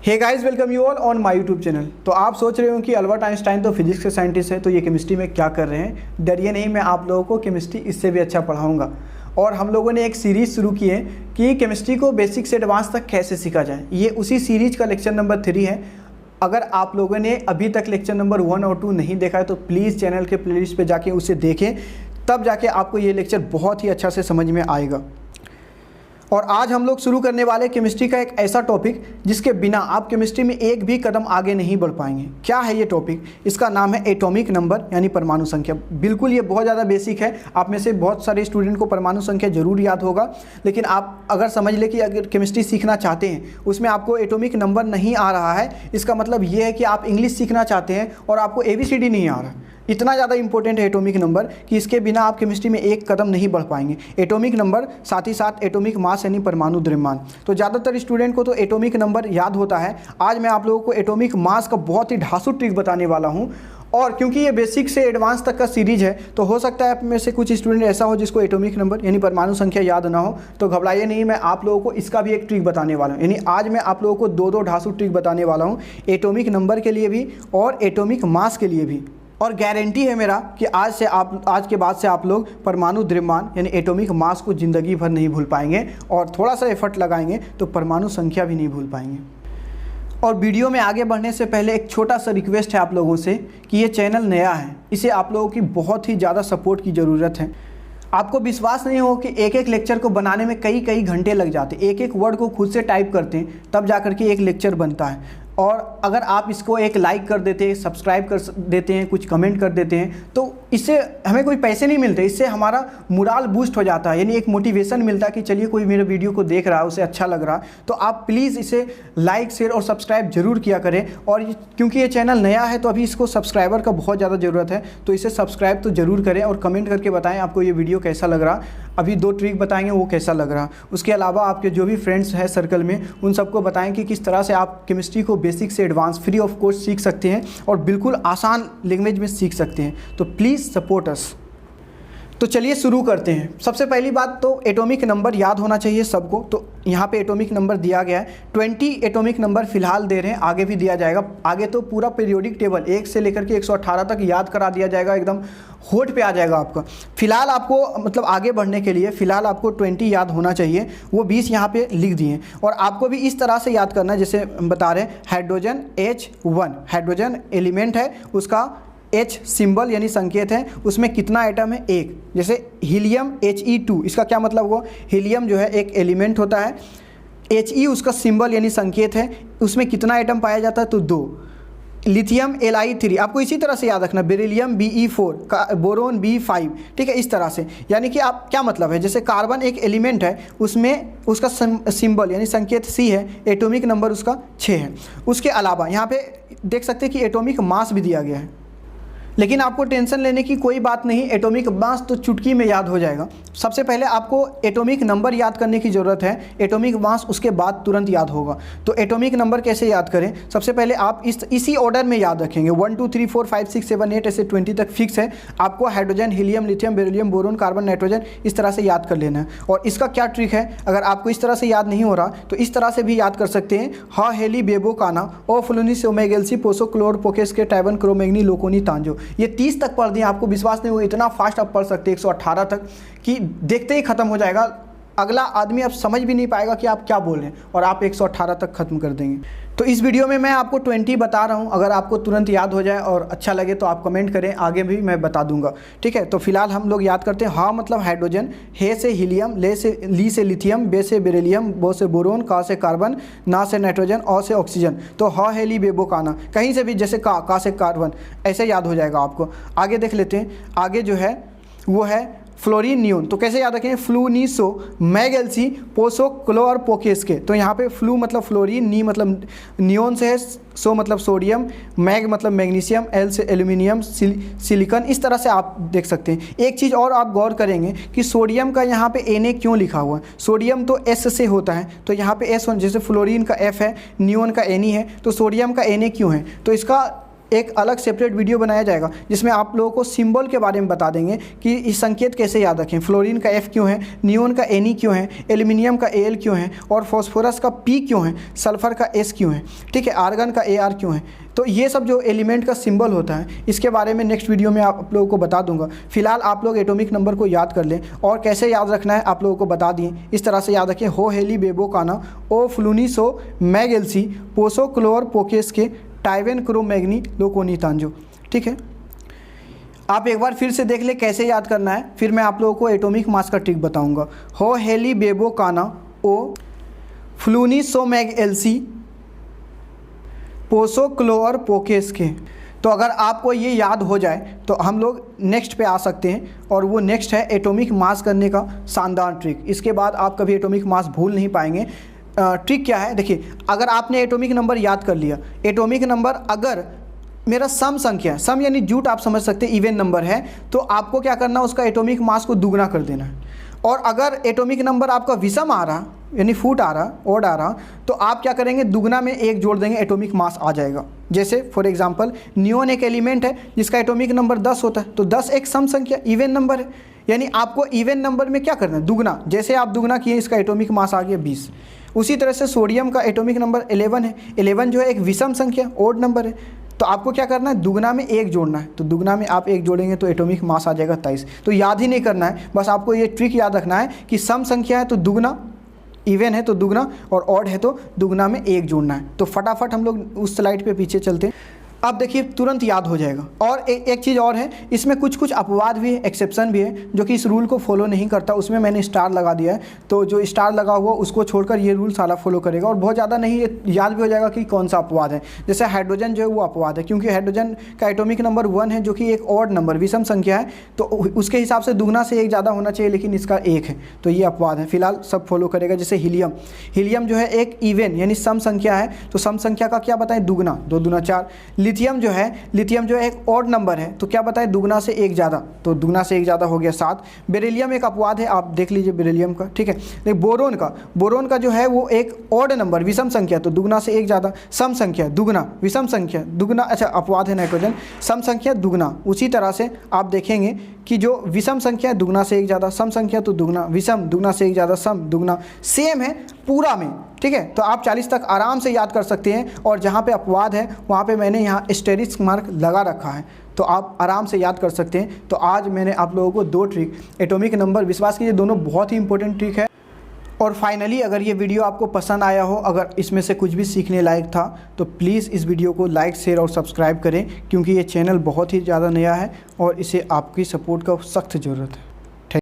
Hey guys, welcome you all on my YouTube channel. तो आप सोच रहे हो कि अल्बर्ट आइंस्टाइन तो फिजिक्स के साइंटिस्ट है, तो ये केमिस्ट्री में क्या कर रहे हैं। डरिए नहीं, मैं आप लोगों को केमिस्ट्री इससे भी अच्छा पढ़ाऊंगा। और हम लोगों ने एक सीरीज़ शुरू की है कि केमिस्ट्री को बेसिक से एडवांस तक कैसे सीखा जाए। ये उसी सीरीज का लेक्चर नंबर 3 है। अगर आप लोगों ने अभी तक लेक्चर नंबर 1 और 2 नहीं देखा है तो प्लीज़ चैनल के प्लेलिस्ट पे जाके उसे देखें, तब जाके आपको ये लेक्चर बहुत ही अच्छा से समझ में आएगा। और आज हम लोग शुरू करने वाले केमिस्ट्री का एक ऐसा टॉपिक जिसके बिना आप केमिस्ट्री में एक भी कदम आगे नहीं बढ़ पाएंगे। क्या है ये टॉपिक? इसका नाम है एटॉमिक नंबर यानी परमाणु संख्या। बिल्कुल ये बहुत ज़्यादा बेसिक है। आप में से बहुत सारे स्टूडेंट को परमाणु संख्या जरूर याद होगा, लेकिन आप अगर समझ ले कि अगर केमिस्ट्री सीखना चाहते हैं उसमें आपको एटॉमिक नंबर नहीं आ रहा है, इसका मतलब ये है कि आप इंग्लिश सीखना चाहते हैं और आपको ABCD नहीं आ रहा। इतना ज़्यादा इंपॉर्टेंट है एटॉमिक नंबर कि इसके बिना आप केमिस्ट्री में एक कदम नहीं बढ़ पाएंगे। एटॉमिक नंबर साथ ही साथ एटॉमिक मास यानी परमाणु द्रव्यमान। तो ज़्यादातर स्टूडेंट को तो एटॉमिक नंबर याद होता है। आज मैं आप लोगों को एटॉमिक मास का बहुत ही ढांसू ट्रिक बताने वाला हूँ। और क्योंकि ये बेसिक से एडवांस तक का सीरीज है तो हो सकता है आप में से कुछ स्टूडेंट ऐसा हो जिसको एटॉमिक नंबर यानी परमाणु संख्या याद ना हो। तो घबराइए नहीं, मैं आप लोगों को इसका भी एक ट्रिक बताने वाला हूँ। यानी आज मैं आप लोगों को दो ढांसू ट्रिक बताने वाला हूँ, एटॉमिक नंबर के लिए भी और एटॉमिक मास के लिए भी। और गारंटी है मेरा कि आज के बाद से आप लोग परमाणु द्रव्यमान यानी एटॉमिक मास को ज़िंदगी भर नहीं भूल पाएंगे, और थोड़ा सा एफर्ट लगाएंगे तो परमाणु संख्या भी नहीं भूल पाएंगे। और वीडियो में आगे बढ़ने से पहले एक छोटा सा रिक्वेस्ट है आप लोगों से कि ये चैनल नया है, इसे आप लोगों की बहुत ही ज़्यादा सपोर्ट की ज़रूरत है। आपको विश्वास नहीं हो कि एक एक लेक्चर को बनाने में कई घंटे लग जाते, एक एक वर्ड को खुद से टाइप करते हैं तब जा कर के एक लेक्चर बनता है। और अगर आप इसको एक लाइक कर देते हैं, सब्सक्राइब कर देते हैं, कुछ कमेंट कर देते हैं, तो इससे हमें कोई पैसे नहीं मिलते, इससे हमारा मोराल बूस्ट हो जाता है। यानी एक मोटिवेशन मिलता है कि चलिए कोई मेरे वीडियो को देख रहा है, उसे अच्छा लग रहा। तो आप प्लीज़ इसे लाइक, शेयर और सब्सक्राइब जरूर किया करें। और क्योंकि ये चैनल नया है तो अभी इसको सब्सक्राइबर का बहुत ज़्यादा ज़रूरत है, तो इसे सब्सक्राइब तो ज़रूर करें और कमेंट करके बताएँ आपको ये वीडियो कैसा लग रहा। अभी 2 ट्रिक बताएंगे वो कैसा लग रहा। उसके अलावा आपके जो भी फ्रेंड्स हैं सर्कल में उन सबको बताएं कि किस तरह से आप केमिस्ट्री को बेसिक से एडवांस फ्री ऑफ कॉस्ट सीख सकते हैं और बिल्कुल आसान लैंग्वेज में सीख सकते हैं। तो प्लीज़ सपोर्ट अस। तो चलिए शुरू करते हैं। सबसे पहली बात तो एटॉमिक नंबर याद होना चाहिए सबको। तो यहाँ पे एटॉमिक नंबर दिया गया है, 20 एटॉमिक नंबर फिलहाल दे रहे हैं, आगे भी दिया जाएगा। आगे तो पूरा पीरियोडिक टेबल 1 से लेकर के 118 तक याद करा दिया जाएगा, एकदम होठ पे आ जाएगा आपका। फिलहाल आपको मतलब आगे बढ़ने के लिए फ़िलहाल आपको 20 याद होना चाहिए, वो 20 यहाँ पे लिख दिए। और आपको भी इस तरह से याद करना है जैसे बता रहे हैं, हाइड्रोजन H1 हाइड्रोजन एलिमेंट है, उसका H सिंबल यानी संकेत है, उसमें कितना आइटम है? 1। जैसे हीलियम He2, इसका क्या मतलब हुआ? हीलियम जो है एक एलिमेंट होता है, He उसका सिंबल यानी संकेत है, उसमें कितना आइटम पाया जाता है? तो 2। लिथियम Li3, आपको इसी तरह से याद रखना। बेरिलियम Be4, बोरोन B5, ठीक है, इस तरह से। यानी कि आप क्या मतलब है, जैसे कार्बन एक एलिमेंट है, उसमें उसका सिंबल यानी संकेत C है, एटॉमिक नंबर उसका 6 है। उसके अलावा यहाँ पे देख सकते हैं कि एटॉमिक मास भी दिया गया है, लेकिन आपको टेंशन लेने की कोई बात नहीं, एटॉमिक मास तो चुटकी में याद हो जाएगा। सबसे पहले आपको एटॉमिक नंबर याद करने की ज़रूरत है, एटॉमिक मास उसके बाद तुरंत याद होगा। तो एटॉमिक नंबर कैसे याद करें? सबसे पहले आप इसी ऑर्डर में याद रखेंगे, 1 2 3 4 5 6 7 8 ऐसे 20 तक फिक्स है। आपको hydrogen, helium, lithium, beryllium, boron, carbon, nitrogen इस तरह से याद कर लेना है। और इसका क्या ट्रिक है, अगर आपको इस तरह से याद नहीं हो रहा तो इस तरह से भी याद कर सकते हैं। हा हेली बेबो काना ओ फ्लोनिस ओमेगेल्सी पोसो क्लोर पोकेस के टाइबन क्रोमेग्नी लोकोनी तांजो, ये 30 तक पढ़ दिए। आपको विश्वास नहीं होगा, इतना फास्ट आप पढ़ सकते हैं 118 तक कि देखते ही खत्म हो जाएगा। अगला आदमी अब समझ भी नहीं पाएगा कि आप क्या बोल रहे हैं और आप 118 तक खत्म कर देंगे। तो इस वीडियो में मैं आपको 20 बता रहा हूं, अगर आपको तुरंत याद हो जाए और अच्छा लगे तो आप कमेंट करें, आगे भी मैं बता दूंगा, ठीक है। तो फिलहाल हम लोग याद करते हैं। हा मतलब हाइड्रोजन, हे से हीलियम, ली से लिथियम, बे से बेरिलियम, बो से बोरोन, का से कार्बन, ना से नाइट्रोजन, औ से ऑक्सीजन। तो हा हेली बेबो काना, कहीं से भी जैसे का से कार्बन, ऐसे याद हो जाएगा आपको। आगे देख लेते हैं, आगे जो है वो है फ्लोरीन नियोन। तो कैसे याद रखें? फ्लूनिसो मैगेल्सी पोसो क्लोर पोकेस्के। तो यहाँ पे फ्लू मतलब फ्लोरीन, नी मतलब नियोन से है, सो मतलब सोडियम, मैग मतलब मैग्नीशियम, एल से एल्यूमिनियम, सिलिकॉन, इस तरह से आप देख सकते हैं। एक चीज़ और आप गौर करेंगे कि सोडियम का यहाँ पे Na क्यों लिखा हुआ है? सोडियम तो S से होता है, तो यहाँ पे S, जैसे फ्लोरीन का F है, नियोन का Ne है, तो सोडियम का Na क्यों है? तो इसका एक अलग सेपरेट वीडियो बनाया जाएगा जिसमें आप लोगों को सिंबल के बारे में बता देंगे कि इस संकेत कैसे याद रखें। फ्लोरीन का F क्यों है, नियोन का Ne क्यों है, एल्यूमिनियम का Al क्यों है और फॉस्फोरस का P क्यों है, सल्फर का S क्यों है, ठीक है, आर्गन का Ar क्यों है। तो ये सब जो एलिमेंट का सिंबल होता है इसके बारे में नेक्स्ट वीडियो में आप लोगों को बता दूंगा। फिलहाल आप लोग एटॉमिक नंबर को याद कर लें और कैसे याद रखना है आप लोगों को बता दिए। इस तरह से याद रखें, हो हेली बेबो काना, ओ फ्लूनिसो मैग एल्सी, पोसो क्लोर पोकेस के, टाइवेन क्रोमैग्नी लोकोनी तांजो, ठीक है। आप एक बार फिर से देख ले कैसे याद करना है, फिर मैं आप लोगों को एटॉमिक मास का ट्रिक बताऊंगा। हो हेली बेबो काना, ओ फ्लूनिसो मैग एल्सी, पोसो क्लोर पोकेस के। तो अगर आपको ये याद हो जाए तो हम लोग नेक्स्ट पे आ सकते हैं और वो नेक्स्ट है एटॉमिक मास करने का शानदार ट्रिक। इसके बाद आप कभी एटॉमिक मास भूल नहीं पाएंगे। ट्रिक क्या है, देखिए, अगर आपने एटॉमिक नंबर याद कर लिया, एटॉमिक नंबर अगर मेरा सम संख्या, सम यानी जूट आप समझ सकते हैं, इवन नंबर है, तो आपको क्या करना है, उसका एटॉमिक मास को दुगना कर देना है। और अगर एटॉमिक नंबर आपका विषम आ रहा यानी फूट आ रहा, ओड आ रहा, तो आप क्या करेंगे, दुगना में एक जोड़ देंगे, एटॉमिक मास आ जाएगा। जैसे फॉर एग्जांपल नियोन एक एलिमेंट है जिसका एटॉमिक नंबर 10 होता है, तो 10 एक सम संख्या इवन नंबर है, यानी आपको इवन नंबर में क्या करना है, दुगना। जैसे आप दुगना किए इसका एटॉमिक मास आ गया 20। उसी तरह से सोडियम का एटॉमिक नंबर 11 है, 11 जो है एक विषम संख्या, ओड नंबर है, तो आपको क्या करना है, दुगना में एक जोड़ना है, तो दुगना में आप एक जोड़ेंगे तो एटॉमिक मास आ जाएगा 23। तो याद ही नहीं करना है, बस आपको ये ट्रिक याद रखना है कि सम संख्या है तो दुगना, इवन है तो दुगना और ऑड है तो दुगना में एक जोड़ना है। तो फटाफट हम लोग उस स्लाइड पे पीछे चलते हैं। अब देखिए तुरंत याद हो जाएगा। और एक चीज़ और है, इसमें कुछ कुछ अपवाद भी है, एक्सेप्शन भी है, जो कि इस रूल को फॉलो नहीं करता, उसमें मैंने स्टार लगा दिया है। तो जो स्टार लगा हुआ उसको छोड़कर ये रूल सारा फॉलो करेगा और बहुत ज़्यादा नहीं, ये याद भी हो जाएगा कि कौन सा अपवाद है। जैसे हाइड्रोजन जो है वो अपवाद है, क्योंकि हाइड्रोजन का एटॉमिक नंबर 1 है जो कि एक ऑड नंबर, विषम संख्या है, तो उसके हिसाब से दुगना से एक ज़्यादा होना चाहिए, लेकिन इसका 1 है, तो ये अपवाद है। फिलहाल सब फॉलो करेगा। जैसे हीलियम, हीलियम जो है एक इवन यानी सम संख्या है, तो सम संख्या का क्या बताएं, दुगना, 2 दूना 4। लिथियम जो है, लिथियम जो है एक ऑड नंबर है, तो क्या बताएं, दुगना से एक ज़्यादा, तो दुगना से एक ज़्यादा हो गया 7। बेरिलियम एक अपवाद है, आप देख लीजिए बेरिलियम का, ठीक है। देखिए बोरोन का जो है वो एक ऑड नंबर, विषम संख्या, तो दुगना से एक ज़्यादा, सम संख्या दुगना, विषम संख्या दुगना, अच्छा अपवाद है नाइट्रोजन, सम संख्या दुगना। उसी तरह से आप देखेंगे कि जो विषम संख्या है दुगना से एक ज़्यादा, सम संख्या तो दुगना, विषम दुगना से एक ज़्यादा, सम दुगना, सेम है पूरा में, ठीक है। तो आप 40 तक आराम से याद कर सकते हैं। और जहाँ पे अपवाद है वहाँ पे मैंने यहाँ एस्टेरिस्क मार्क लगा रखा है, तो आप आराम से याद कर सकते हैं। तो आज मैंने आप लोगों को 2 ट्रिक, एटॉमिक नंबर, विश्वास कीजिए दोनों बहुत ही इंपॉर्टेंट ट्रिक है। और फाइनली अगर ये वीडियो आपको पसंद आया हो, अगर इसमें से कुछ भी सीखने लायक था, तो प्लीज़ इस वीडियो को लाइक, शेयर और सब्सक्राइब करें, क्योंकि ये चैनल बहुत ही ज़्यादा नया है और इसे आपकी सपोर्ट का सख्त ज़रूरत है।